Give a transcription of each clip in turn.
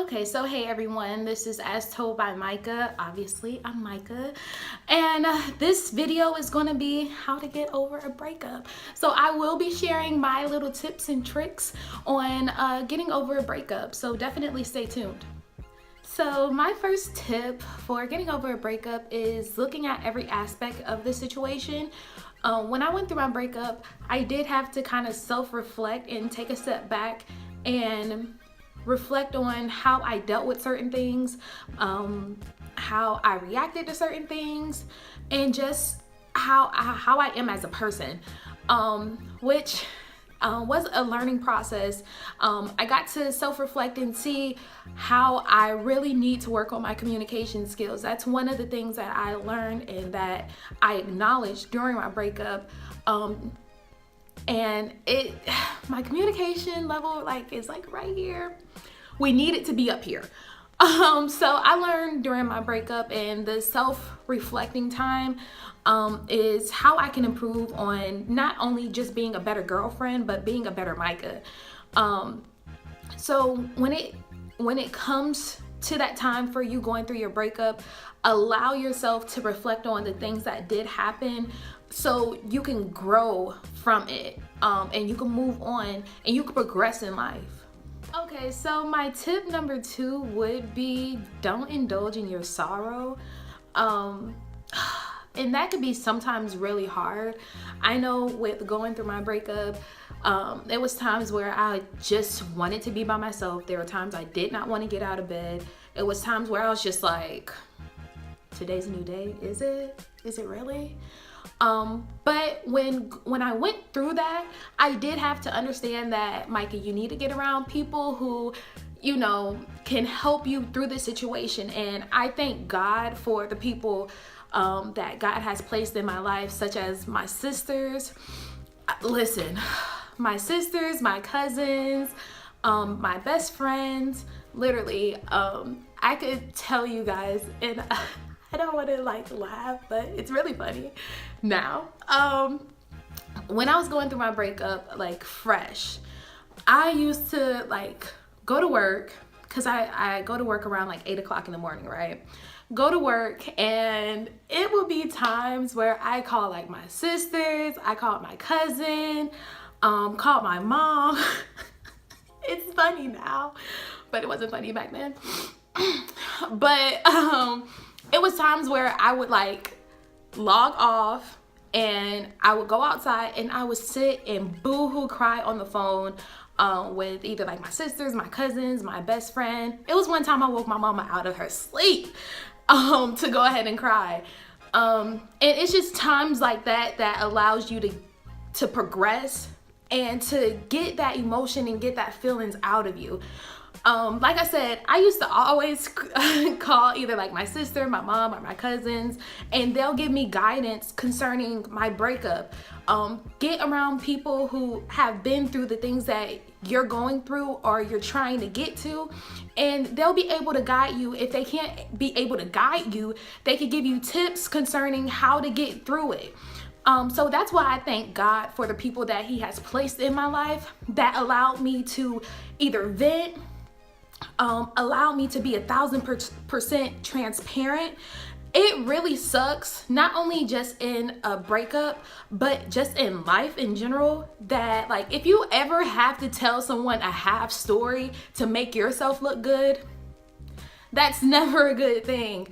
Okay, so hey everyone, this is As Told by Mica. Obviously, I'm Mica. And this video is going to be how to get over a breakup. So I will be sharing my little tips and tricks on getting over a breakup. So definitely stay tuned. So my first tip for getting over a breakup is looking at every aspect of the situation. When I went through my breakup, I did have to kind of self-reflect and take a step back and reflect on how I dealt with certain things, how I reacted to certain things, and just how I am as a person, which was a learning process. I got to self-reflect and see how I really need to work on my communication skills. That's one of the things that I learned and that I acknowledged during my breakup. And my communication level is right here. We need it to be up here. So I learned during my breakup, and the self-reflecting time is how I can improve on not only just being a better girlfriend, but being a better Mica. So when it comes to that time for you going through your breakup, allow yourself to reflect on the things that did happen so you can grow from it, and you can move on and you can progress in life. Okay, so my tip number 2 would be don't indulge in your sorrow. And that could be sometimes really hard. I know with going through my breakup, there was times where I just wanted to be by myself. There were times I did not want to get out of bed. It was times where I was just like, today's a new day. Is it? Is it really? But when I went through that, I did have to understand that, Mica, you need to get around people who, can help you through this situation. And I thank God for the people that God has placed in my life, such as my sisters. Listen, my sisters, my cousins, my best friends, literally, I could tell you guys, and I don't want to laugh, but it's really funny now. When I was going through my breakup, fresh, I used to go to work, because I go to work around 8 o'clock in the morning, right? Go to work, and it will be times where I call my sisters, I called my cousin, called my mom. It's funny now, but it wasn't funny back then. But it was times where I would log off and I would go outside and I would sit and boo-hoo cry on the phone with either my sisters, my cousins, my best friend. It was one time I woke my mama out of her sleep to go ahead and cry. And it's just times like that that allows you to progress and to get that emotion and get that feelings out of you. Like I said, I used to always call either my sister, my mom, or my cousins, and they'll give me guidance concerning my breakup. Get around people who have been through the things that you're going through or you're trying to get to, and they'll be able to guide you. If they can't be able to guide you, they could give you tips concerning how to get through it. So that's why I thank God for the people that He has placed in my life that allowed me to either vent, allow me to be 1,000% transparent. It really sucks, not only just in a breakup, but just in life in general, that if you ever have to tell someone a half story to make yourself look good, that's never a good thing.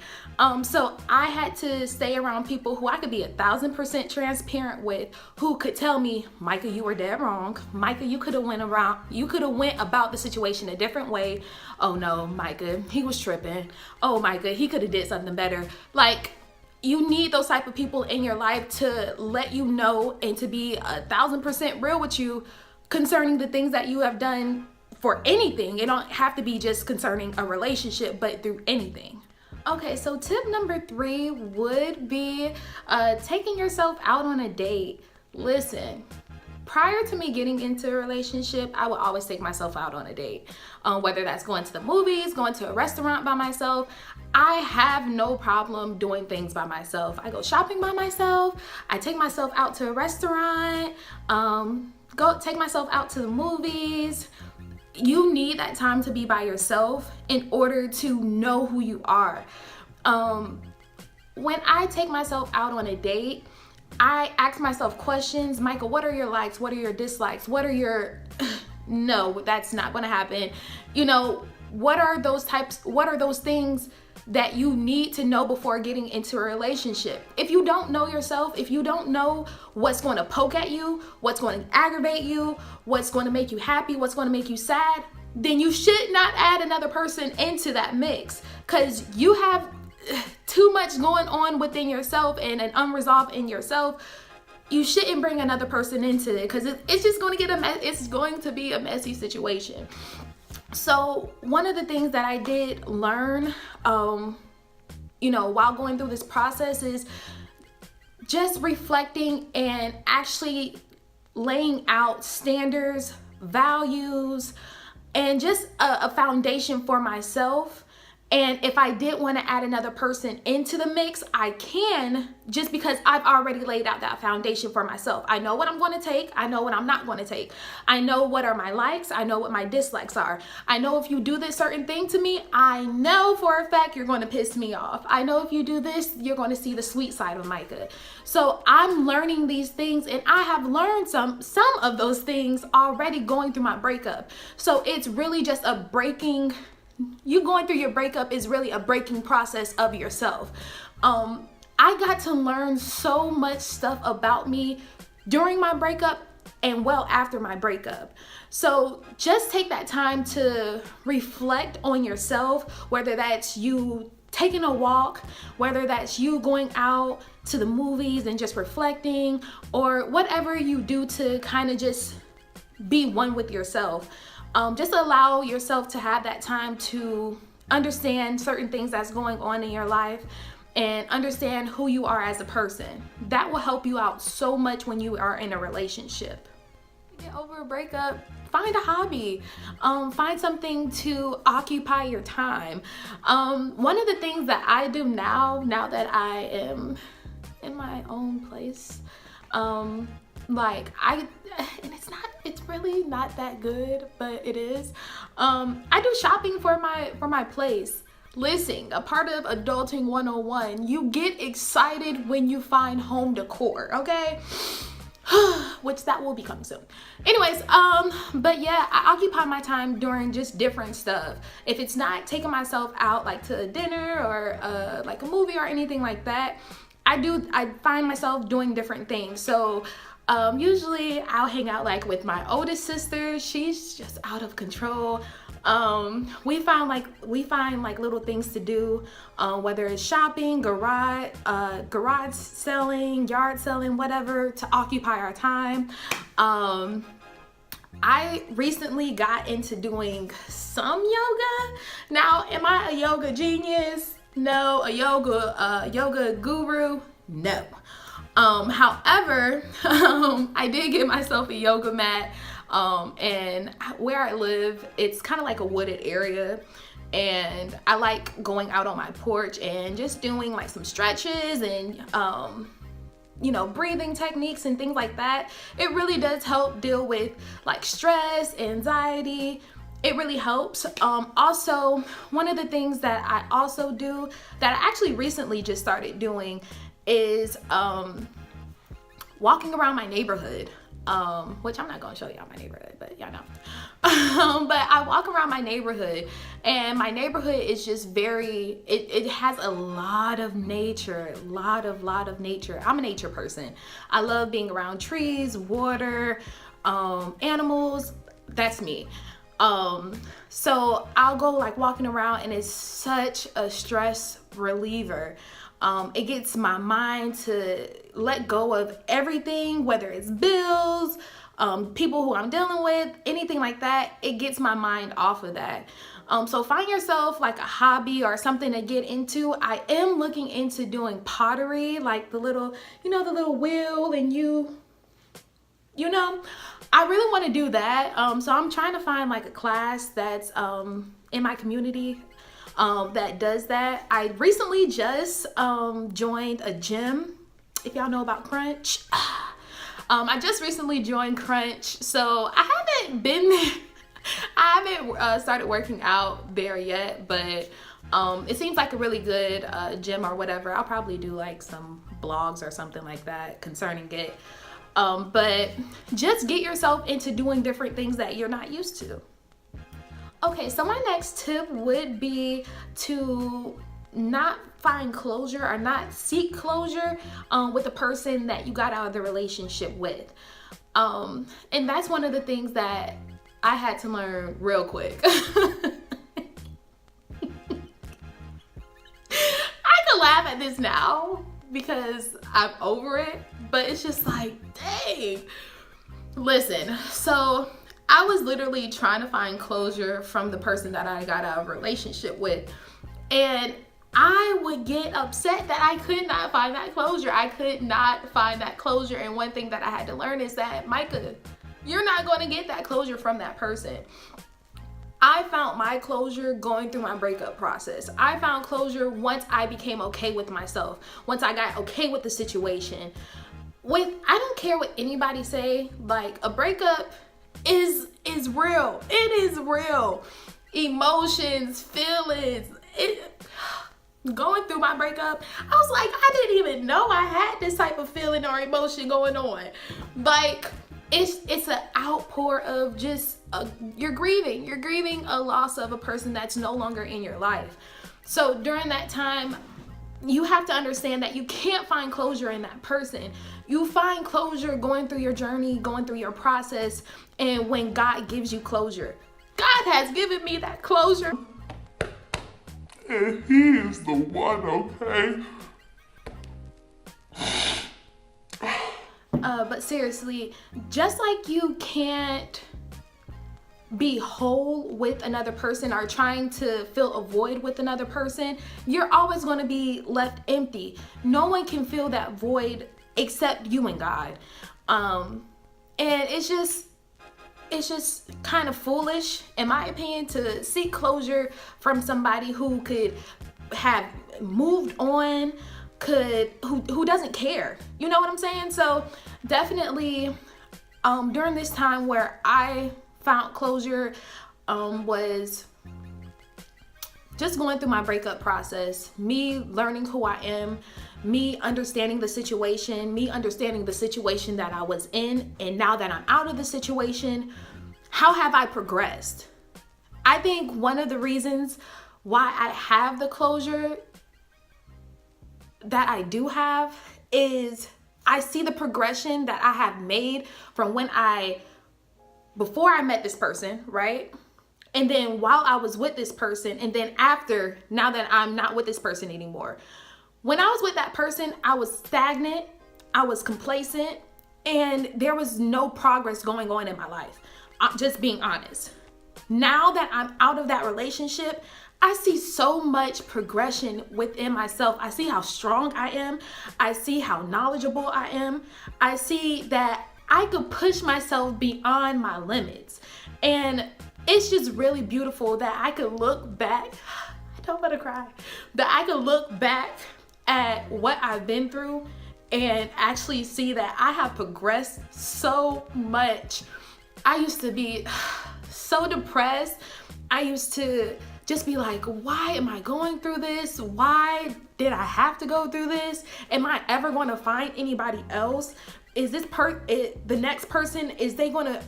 So I had to stay around people who I could be 1,000% transparent with, who could tell me, Mica, you were dead wrong. Mica, you could have went about the situation a different way. Oh no, Mica, he was tripping. Oh, Mica, he could have did something better. You need those type of people in your life to let you know and to be 1,000% real with you concerning the things that you have done for anything. It don't have to be just concerning a relationship, but through anything. Okay, so tip number 3 would be taking yourself out on a date. Listen, prior to me getting into a relationship, I would always take myself out on a date. Whether that's going to the movies, going to a restaurant by myself. I have no problem doing things by myself. I go shopping by myself. I take myself out to a restaurant, take myself out to the movies. you need that time to be by yourself in order to know who you are. When I take myself out on a date, I ask myself questions. Mica, what are your likes? What are your dislikes? What are your... No, that's not going to happen. You know, what are those things that you need to know before getting into a relationship? If you don't know yourself, if you don't know what's going to poke at you, what's going to aggravate you, what's going to make you happy, what's going to make you sad, then you should not add another person into that mix, because you have too much going on within yourself and an unresolved in yourself. You shouldn't bring another person into it, because it's just going to get it's going to be a messy situation. So one of the things that I did learn, you know, while going through this process is just reflecting and actually laying out standards, values, and just a foundation for myself. And if I did want to add another person into the mix, I can, just because I've already laid out that foundation for myself. I know what I'm going to take. I know what I'm not going to take. I know what are my likes. I know what my dislikes are. I know if you do this certain thing to me, I know for a fact you're going to piss me off. I know if you do this, you're going to see the sweet side of Mica. So I'm learning these things, and I have learned some of those things already going through my breakup. So it's really just you going through your breakup is really a breaking process of yourself. I got to learn so much stuff about me during my breakup and well after my breakup. So just take that time to reflect on yourself, whether that's you taking a walk, whether that's you going out to the movies and just reflecting, or whatever you do to kind of just be one with yourself. Just allow yourself to have that time to understand certain things that's going on in your life and understand who you are as a person. That will help you out so much when you are in a relationship. Get over a breakup, find a hobby, find something to occupy your time. One of the things that I do now that I am in my own place, it's really not that good, but it is. I do shopping for my place. Listen, a part of Adulting 101, you get excited when you find home decor, okay? Which that will be coming soon. Anyways, but yeah, I occupy my time doing just different stuff. If it's not taking myself out like to a dinner or like a movie or anything like that, I find myself doing different things. So usually I'll hang out like with my oldest sister. She's just out of control. We find like little things to do, whether it's shopping, garage selling, yard selling, whatever, to occupy our time. I recently got into doing some yoga. Now, am I a yoga genius? No. A yoga guru? No. However, I did get myself a yoga mat, and where I live, it's kind of like a wooded area, and I like going out on my porch and just doing like some stretches and, breathing techniques and things like that. It really does help deal with like stress, anxiety. It really helps. Also, one of the things that I also do that I actually recently just started doing is walking around my neighborhood, which I'm not gonna show y'all my neighborhood, but y'all know. But I walk around my neighborhood, and my neighborhood is just it has a lot of nature, lot of nature. I'm a nature person. I love being around trees, water, animals. That's me. So I'll go like walking around, and it's such a stress reliever. It gets my mind to let go of everything, whether it's bills, people who I'm dealing with, anything like that. It gets my mind off of that. So find yourself like a hobby or something to get into. I am looking into doing pottery, like the little wheel, and I really want to do that. So I'm trying to find like a class that's in my community that does that. I recently just joined a gym. If y'all know about Crunch, I just recently joined Crunch, so I haven't been there. I haven't started working out there yet, but it seems like a really good gym or whatever. I'll probably do like some blogs or something like that concerning it. But just get yourself into doing different things that you're not used to. Okay, so my next tip would be to not find closure or not seek closure with the person that you got out of the relationship with. And that's one of the things that I had to learn real quick. I can laugh at this now because I'm over it, but it's just like, dang. Listen, so I was literally trying to find closure from the person that I got out of a relationship with, and I would get upset that I could not find that closure. I could not find that closure. And one thing that I had to learn is that, Mica, you're not going to get that closure from that person. I found my closure going through my breakup process. I found closure once I became okay with myself, once I got okay with the situation. I don't care what anybody say, like, a breakup is real. It is real. Emotions, feelings, going through my breakup, I was like, I didn't even know I had this type of feeling or emotion going on. Like, it's an outpour of just you're grieving a loss of a person that's no longer in your life. So during that time, you have to understand that you can't find closure in that person. You find closure going through your journey, going through your process, and when God gives you closure. God has given me that closure. And he is the one, okay? But seriously, just like you can't be whole with another person or trying to fill a void with another person, you're always going to be left empty. No one can fill that void except you and God. And it's just kind of foolish, in my opinion, to seek closure from somebody who could have moved on, who doesn't care. You know what I'm saying? So definitely during this time where I found closure was just going through my breakup process, me learning who I am, me understanding the situation that I was in, and now that I'm out of the situation, how have I progressed? I think one of the reasons why I have the closure that I do have is I see the progression that I have made from before I met this person, right? And then while I was with this person, and then after, now that I'm not with this person anymore. When I was with that person, I was stagnant, I was complacent, and there was no progress going on in my life. I'm just being honest. Now that I'm out of that relationship, I see so much progression within myself. I see how strong I am. I see how knowledgeable I am. I see that I could push myself beyond my limits. And it's just really beautiful that I could look back. I don't want to cry. That I could look back at what I've been through and actually see that I have progressed so much. I used to be so depressed. I used to just be like, why am I going through this? Why did I have to go through this? Am I ever going to find anybody else? Is this the next person,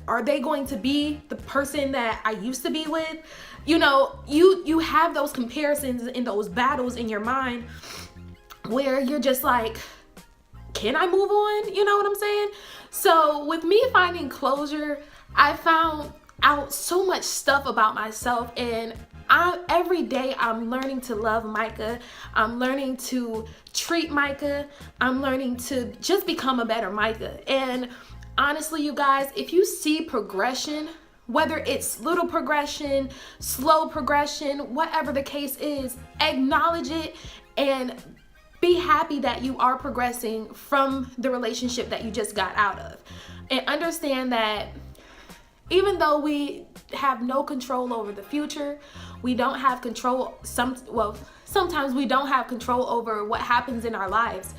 are they going to be the person that I used to be with? You know, you have those comparisons and those battles in your mind where you're just like, can I move on? You know what I'm saying? So with me finding closure, I found out so much stuff about myself, and every day I'm learning to love Mica. I'm learning to treat Mica. I'm learning to just become a better Mica. And honestly, you guys, if you see progression, whether it's little progression, slow progression, whatever the case is, acknowledge it and be happy that you are progressing from the relationship that you just got out of. And understand that even though we have no control over the future, we don't have control, sometimes we don't have control over what happens in our lives.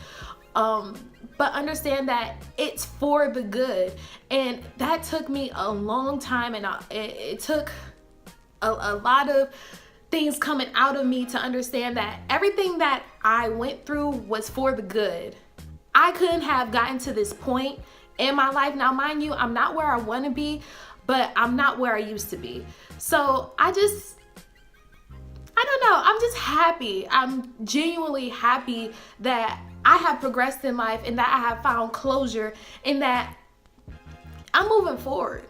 But understand that it's for the good. And that took me a long time, and it took a lot of things coming out of me to understand that everything that I went through was for the good. I couldn't have gotten to this point in my life. Now, mind you, I'm not where I want to be, but I'm not where I used to be. So I don't know, I'm just happy. I'm genuinely happy that I have progressed in life and that I have found closure and that I'm moving forward.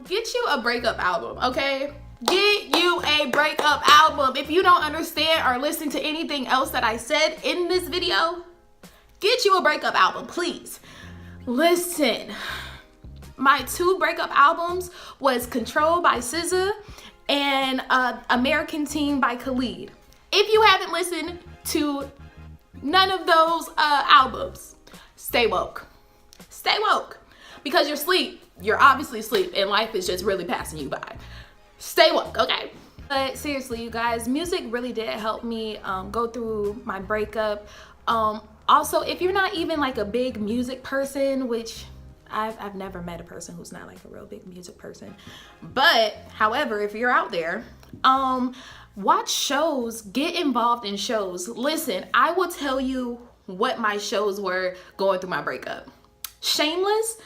Get you a breakup album, okay? Get you a breakup album. If you don't understand or listen to anything else that I said in this video, get you a breakup album, please. Listen, my 2 breakup albums was Control by SZA and American Teen by Khalid. If you haven't listened to none of those albums, stay woke. Stay woke. Because you're obviously asleep and life is just really passing you by. Stay woke, okay? But seriously, you guys, music really did help me go through my breakup. Also, if you're not even like a big music person, which I've never met a person who's not like a real big music person. But however, if you're out there, watch shows, get involved in shows. Listen, I will tell you what my shows were going through my breakup. Shameless,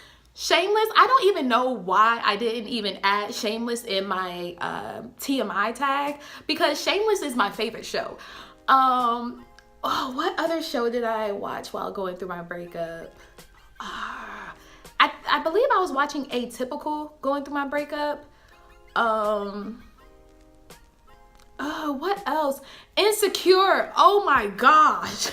I don't even know why I didn't even add Shameless in my TMI tag, because Shameless is my favorite show. Oh, what other show did I watch while going through my breakup? I believe I was watching Atypical going through my breakup. What else? Insecure. Oh my gosh.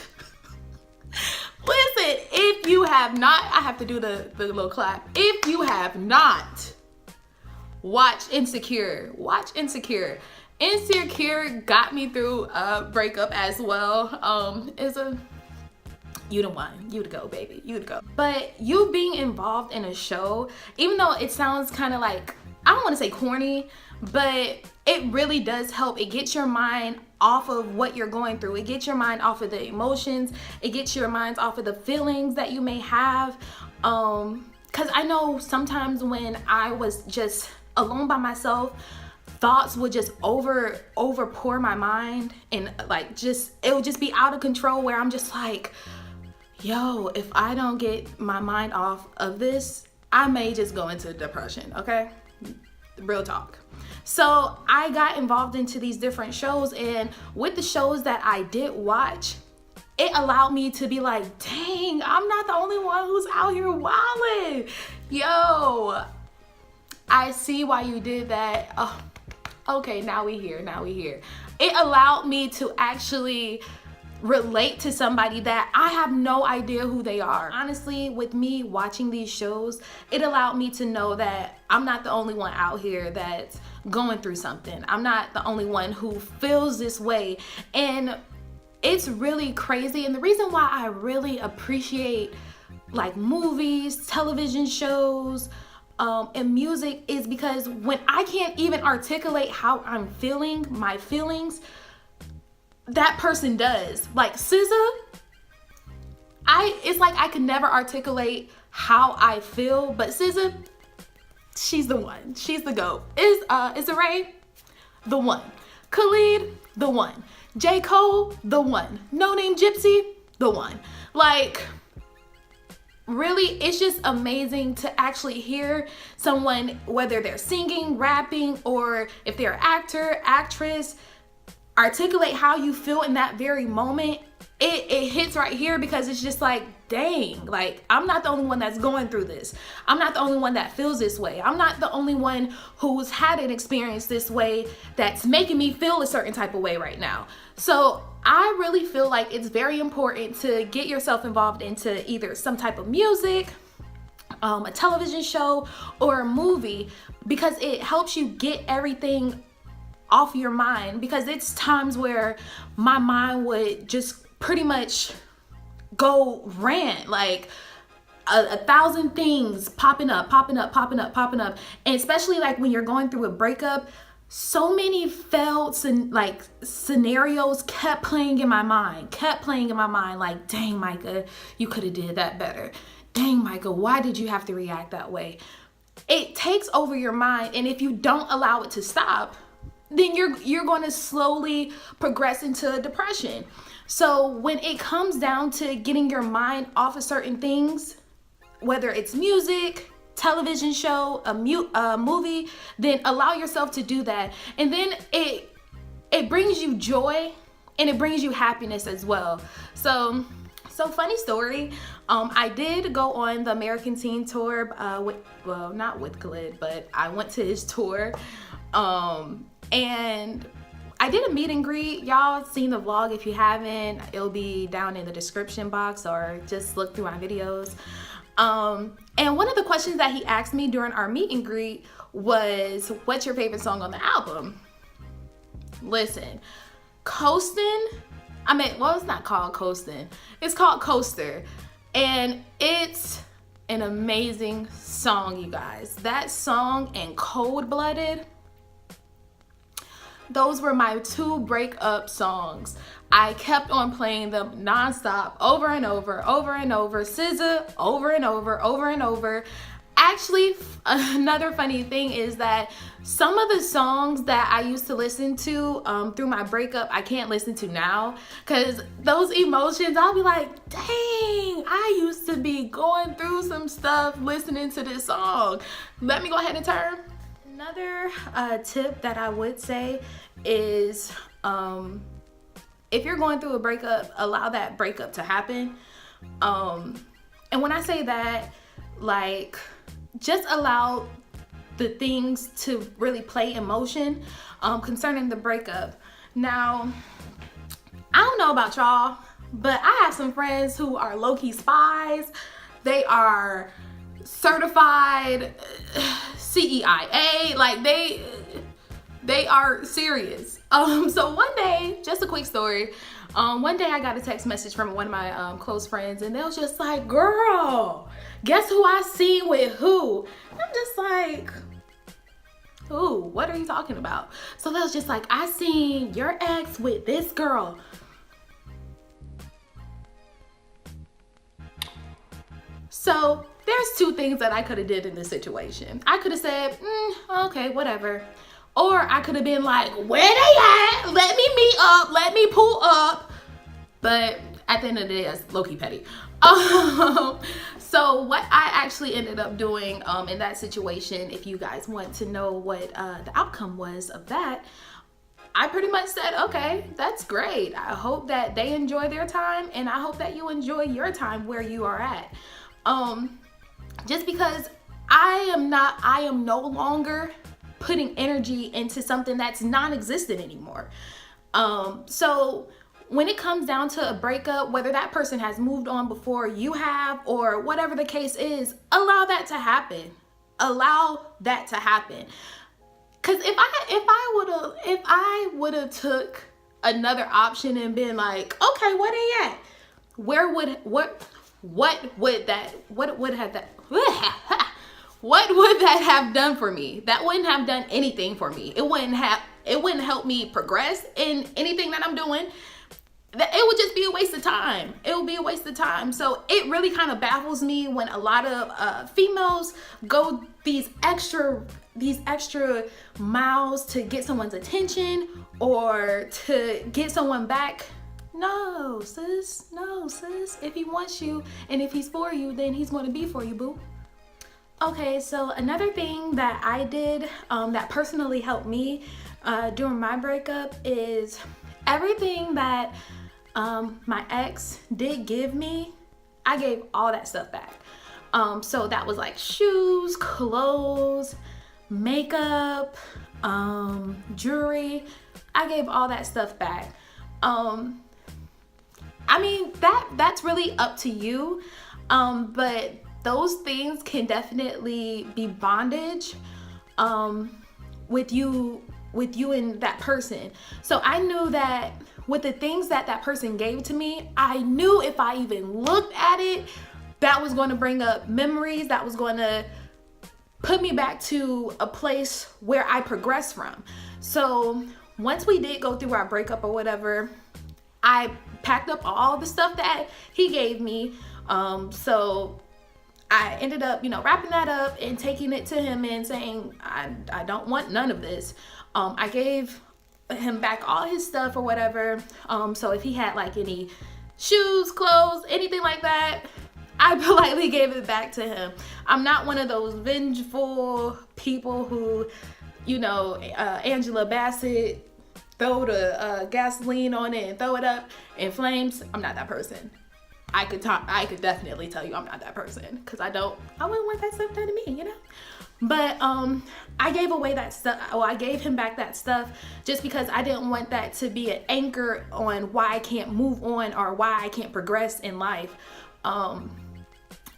Listen, if you have not, I have to do the little clap. If you have not watched Insecure, watch Insecure. Insecure got me through a breakup as well. You the one, you to go, baby, you to go. But you being involved in a show, even though it sounds kind of like, I don't want to say corny, but it really does help. It gets your mind off of what you're going through. It gets your mind off of the emotions. It gets your mind off of the feelings that you may have. Cause I know sometimes when I was just alone by myself, thoughts would just overpour my mind, and like it would just be out of control, where I'm just like, yo, if I don't get my mind off of this, I may just go into depression, okay? Real talk. So I got involved into these different shows, and with the shows that I did watch, it allowed me to be like, dang, I'm not the only one who's out here wilding. Yo, I see why you did that. Oh, okay, now we here. It allowed me to actually relate to somebody that I have no idea who they are. Honestly, with me watching these shows, it allowed me to know that I'm not the only one out here that's going through something. I'm not the only one who feels this way. And it's really crazy. And the reason why I really appreciate like movies, television shows, and music is because when I can't even articulate how I'm feeling, my feelings, that person does. Like SZA, it's like I could never articulate how I feel, but SZA, she's the one. She's the GOAT. Is Ray the one? Khalid, the one. J.Cole, the one. No Name Gypsy, the one. Like, really, it's just amazing to actually hear someone, whether they're singing, rapping, or if they're an actor, actress, articulate how you feel in that very moment. It hits right here, because it's just like, dang, like I'm not the only one that's going through this. I'm not the only one that feels this way. I'm not the only one who's had an experience this way that's making me feel a certain type of way right now. So I really feel like it's very important to get yourself involved into either some type of music, a television show, or a movie, because it helps you get everything off your mind. Because it's times where my mind would just pretty much go rant, like a thousand things popping up. And especially like when you're going through a breakup, so many failed like scenarios kept playing in my mind, like, dang, Mica, you could have did that better. Dang, Mica, why did you have to react that way? It takes over your mind, and if you don't allow it to stop, then you're going to slowly progress into depression. So when it comes down to getting your mind off of certain things, whether it's music, television show, a movie, then allow yourself to do that. And then it brings you joy and it brings you happiness as well. So funny story. I did go on the American Teen Tour, not with Khalid, but I went to his tour. And I did a meet and greet. Y'all seen the vlog. If you haven't, it'll be down in the description box, or just look through my videos. And one of the questions that he asked me during our meet and greet was, what's your favorite song on the album? Listen, Coastin', it's not called Coastin', it's called Coaster. And it's an amazing song, you guys. That song and Cold Blooded, those were my two breakup songs. I kept on playing them nonstop, over and over, SZA, over and over. Actually, another funny thing is that some of the songs that I used to listen to through my breakup, I can't listen to now, because those emotions, I'll be like, dang, I used to be going through some stuff listening to this song. Let me go ahead and turn. Another tip that I would say is, if you're going through a breakup, allow that breakup to happen. And when I say that, like, just allow the things to really play emotion concerning the breakup. Now, I don't know about y'all, but I have some friends who are low-key spies. They are certified CEIA, like they are serious. So one day, just a quick story, one day I got a text message from one of my close friends, and they was just like, girl, guess who I seen with who? And I'm just like, who? What are you talking about? So they was just like, I seen your ex with this girl. So there's two things that I could have did in this situation. I could have said, okay, whatever. Or I could have been like, where they at? Let me meet up. Let me pull up. But at the end of the day, that's low-key petty. So what I actually ended up doing in that situation, if you guys want to know what the outcome was of that, I pretty much said, okay, that's great. I hope that they enjoy their time, and I hope that you enjoy your time where you are at. Just because I am no longer putting energy into something that's non-existent anymore. So when it comes down to a breakup, whether that person has moved on before you have, or whatever the case is, allow that to happen. Allow that to happen. Cause if I would have took another option and been like, okay, where they at? What would that have done for me? That wouldn't have done anything for me. It wouldn't help me progress in anything that I'm doing. It would just be a waste of time. It would be a waste of time. So it really kind of baffles me when a lot of females go these extra miles to get someone's attention or to get someone back. No, sis. If he wants you and if he's for you, then he's going to be for you, boo. Okay, so another thing that I did that personally helped me during my breakup is everything that my ex did give me, I gave all that stuff back. So that was like shoes, clothes, makeup, jewelry. I gave all that stuff back. I mean, that's really up to you, but those things can definitely be bondage with you and that person. So I knew that with the things that person gave to me, I knew if I even looked at it, that was going to bring up memories, that was going to put me back to a place where I progressed from. So once we did go through our breakup or whatever, I packed up all the stuff that he gave me. So I ended up, wrapping that up and taking it to him and saying, I don't want none of this. I gave him back all his stuff or whatever. So if he had like any shoes, clothes, anything like that, I politely gave it back to him. I'm not one of those vengeful people who, Angela Bassett, throw the gasoline on it and throw it up in flames. I'm not that person. I could definitely tell you I'm not that person, because I wouldn't want that stuff done to me, But I gave away that stuff. I gave him back that stuff just because I didn't want that to be an anchor on why I can't move on or why I can't progress in life.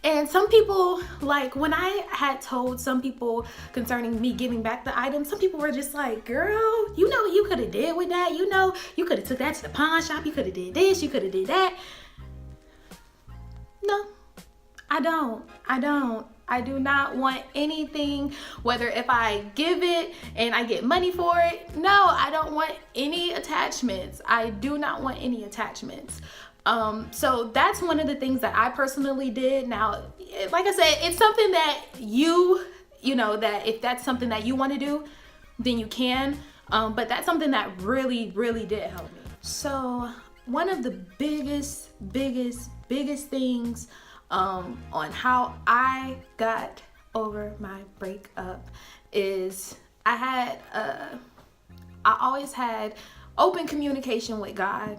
And some people, like when I had told some people concerning me giving back the item, some people were just like, girl, you know what you could have did with that? You could have took that to the pawn shop. You could have did this. You could have did that. No, I don't. I do not want anything, whether if I give it and I get money for it. No, I don't want any attachments. I do not want any attachments. So that's one of the things that I personally did. Now, like I said, it's something that that if that's something that you want to do, then you can. But that's something that really, really did help me. So one of the biggest things on how I got over my breakup is I always had open communication with God.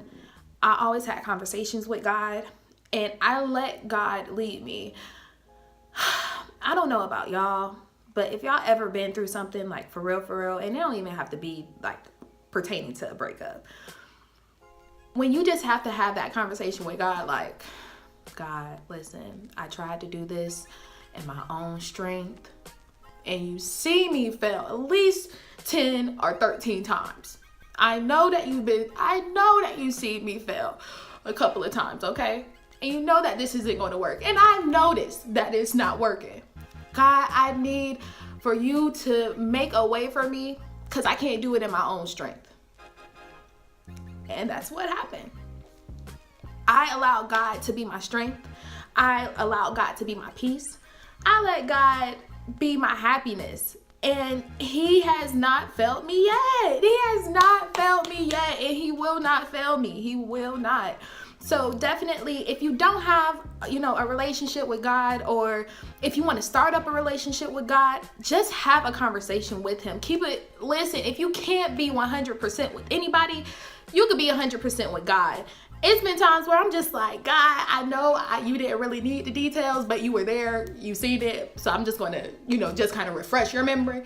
I always had conversations with God, and I let God lead me. I don't know about y'all, but if y'all ever been through something like for real, and it don't even have to be like pertaining to a breakup, when you just have to have that conversation with God, like, God, listen, I tried to do this in my own strength, and you see me fail at least 10 or 13 times. I know that you see me fail a couple of times, okay? And you know that this isn't going to work. And I noticed that it's not working. God, I need for you to make a way for me, because I can't do it in my own strength. And that's what happened. I allowed God to be my strength. I allowed God to be my peace. I let God be my happiness. And he has not failed me yet. He has not failed me yet. And he will not fail me. He will not. So definitely, if you don't have, a relationship with God, or if you want to start up a relationship with God, just have a conversation with him. Listen, if you can't be 100% with anybody, you could be 100% with God. It's been times where I'm just like, God, I know you didn't really need the details, but you were there, you seen it. So I'm just going to, just kind of refresh your memory.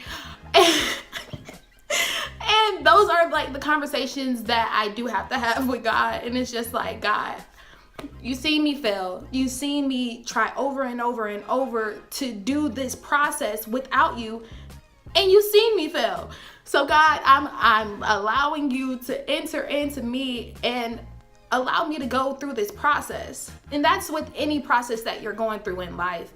And those are like the conversations that I do have to have with God. And it's just like, God, you see me fail. You see me try over and over and over to do this process without you. And you see me fail. So God, I'm allowing you to enter into me and allow me to go through this process. And that's with any process that you're going through in life.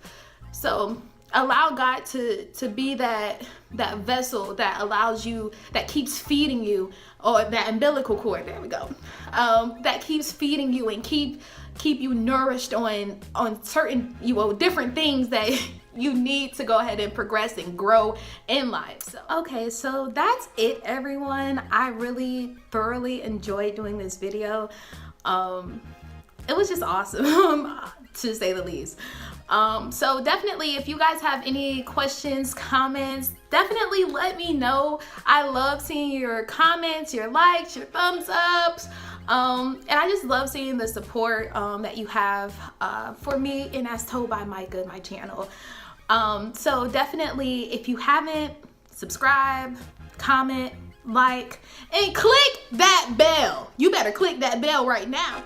So allow God to be that vessel that allows you, that keeps feeding you, or that umbilical cord, there we go, that keeps feeding you and keep you nourished on certain, different things that you need to go ahead and progress and grow in life. So that's it, everyone. I really thoroughly enjoyed doing this video. It was just awesome to say the least. So definitely, if you guys have any questions, comments, definitely let me know. I love seeing your comments, your likes, your thumbs ups. And I just love seeing the support that you have for me and As Told by Mica, my channel. So definitely, if you haven't, subscribe, comment, like, and click that bell. You better click that bell right now.